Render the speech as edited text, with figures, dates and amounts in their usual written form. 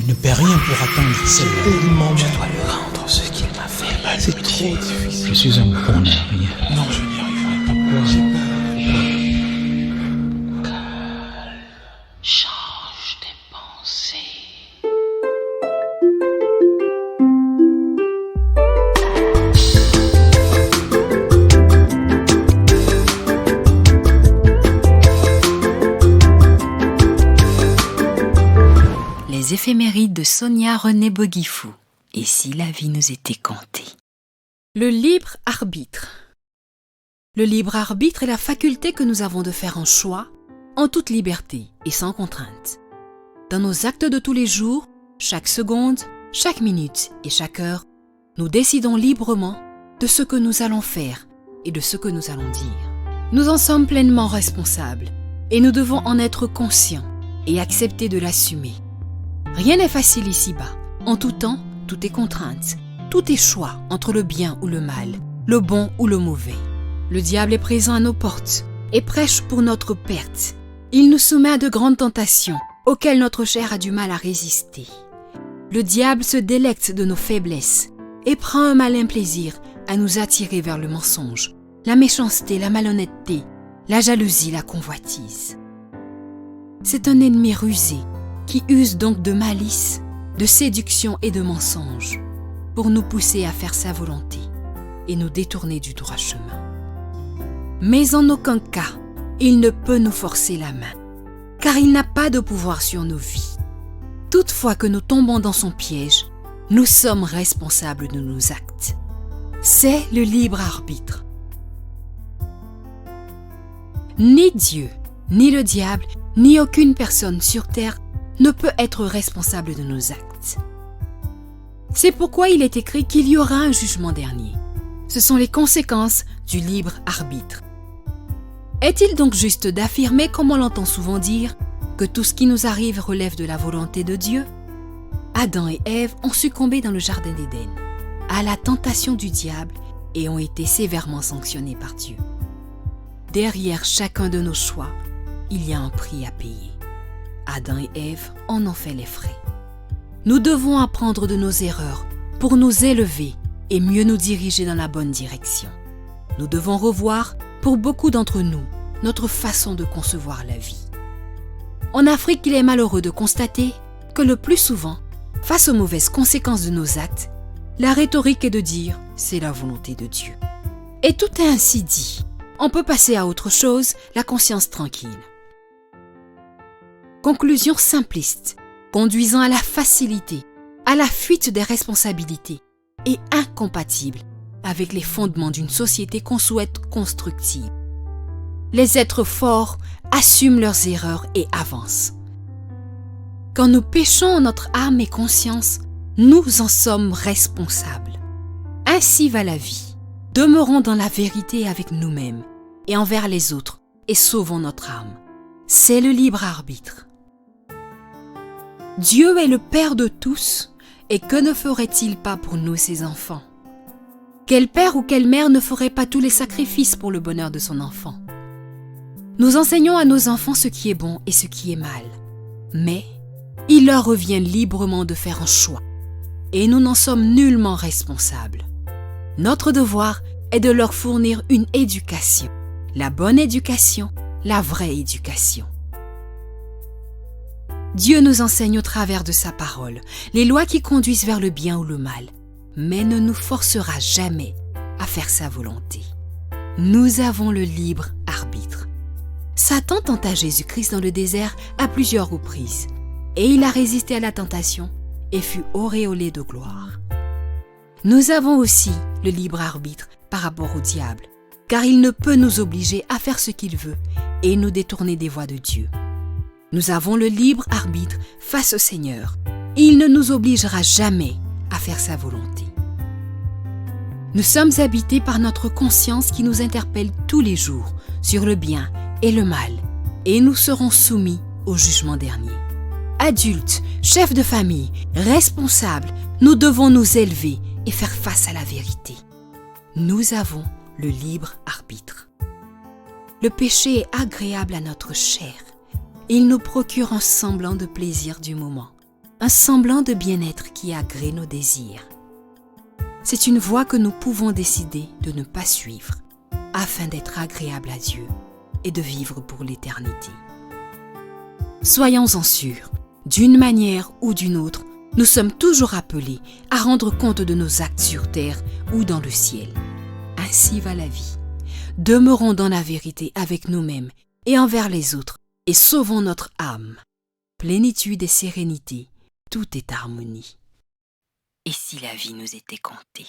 Elle ne paie rien pour attendre celle-là. Je dois lui rendre ce qu'il m'a fait. C'est trop difficile. Je suis un pour ne rien. Non, je n'y arriverai pas. J'ai peur. Change tes pensées. Les éphémérides de Sonia Renée Boguifou. Et si la vie nous était contée? Le libre arbitre. Le libre arbitre est la faculté que nous avons de faire un choix en toute liberté et sans contrainte. Dans nos actes de tous les jours, chaque seconde, chaque minute et chaque heure, nous décidons librement de ce que nous allons faire et de ce que nous allons dire. Nous en sommes pleinement responsables et nous devons en être conscients et accepter de l'assumer. Rien n'est facile ici-bas. En tout temps, tout est contrainte. Tout est choix entre le bien ou le mal, le bon ou le mauvais. Le diable est présent à nos portes et prêche pour notre perte. Il nous soumet à de grandes tentations auxquelles notre chair a du mal à résister. Le diable se délecte de nos faiblesses et prend un malin plaisir à nous attirer vers le mensonge, la méchanceté, la malhonnêteté, la jalousie, la convoitise. C'est un ennemi rusé qui use donc de malice, de séduction et de mensonge pour nous pousser à faire sa volonté et nous détourner du droit chemin. Mais en aucun cas, il ne peut nous forcer la main, car il n'a pas de pouvoir sur nos vies. Toutefois que nous tombons dans son piège, nous sommes responsables de nos actes. C'est le libre arbitre. Ni Dieu, ni le diable, ni aucune personne sur terre ne peut être responsable de nos actes. C'est pourquoi il est écrit qu'il y aura un jugement dernier. Ce sont les conséquences du libre arbitre. Est-il donc juste d'affirmer, comme on l'entend souvent dire, que tout ce qui nous arrive relève de la volonté de Dieu? Adam et Ève ont succombé dans le jardin d'Éden à la tentation du diable et ont été sévèrement sanctionnés par Dieu. Derrière chacun de nos choix, il y a un prix à payer. Adam et Ève en ont fait les frais. Nous devons apprendre de nos erreurs pour nous élever et mieux nous diriger dans la bonne direction. Nous devons revoir, pour beaucoup d'entre nous, notre façon de concevoir la vie. En Afrique, il est malheureux de constater que le plus souvent, face aux mauvaises conséquences de nos actes, la rhétorique est de dire « c'est la volonté de Dieu ». Et tout est ainsi dit. On peut passer à autre chose, la conscience tranquille. Conclusion simpliste, conduisant à la facilité, à la fuite des responsabilités et incompatible avec les fondements d'une société qu'on souhaite constructive. Les êtres forts assument leurs erreurs et avancent. Quand nous péchons en notre âme et conscience, nous en sommes responsables. Ainsi va la vie. Demeurons dans la vérité avec nous-mêmes et envers les autres et sauvons notre âme. C'est le libre arbitre. Dieu est le Père de tous, et que ne ferait-il pas pour nous, ses enfants? Quel père ou quelle mère ne ferait pas tous les sacrifices pour le bonheur de son enfant? Nous enseignons à nos enfants ce qui est bon et ce qui est mal, mais il leur revient librement de faire un choix, et nous n'en sommes nullement responsables. Notre devoir est de leur fournir une éducation, la bonne éducation, la vraie éducation. Dieu nous enseigne au travers de sa parole les lois qui conduisent vers le bien ou le mal, mais ne nous forcera jamais à faire sa volonté. Nous avons le libre arbitre. Satan tenta Jésus-Christ dans le désert à plusieurs reprises, et il a résisté à la tentation et fut auréolé de gloire. Nous avons aussi le libre arbitre par rapport au diable, car il ne peut nous obliger à faire ce qu'il veut et nous détourner des voies de Dieu. Nous avons le libre arbitre face au Seigneur. Il ne nous obligera jamais à faire sa volonté. Nous sommes habités par notre conscience qui nous interpelle tous les jours sur le bien et le mal, et nous serons soumis au jugement dernier. Adultes, chefs de famille, responsables, nous devons nous élever et faire face à la vérité. Nous avons le libre arbitre. Le péché est agréable à notre chair. Il nous procure un semblant de plaisir du moment, un semblant de bien-être qui agrée nos désirs. C'est une voie que nous pouvons décider de ne pas suivre afin d'être agréable à Dieu et de vivre pour l'éternité. Soyons-en sûrs, d'une manière ou d'une autre, nous sommes toujours appelés à rendre compte de nos actes sur terre ou dans le ciel. Ainsi va la vie. Demeurons dans la vérité avec nous-mêmes et envers les autres et sauvons notre âme. Plénitude et sérénité, tout est harmonie. Et si la vie nous était comptée?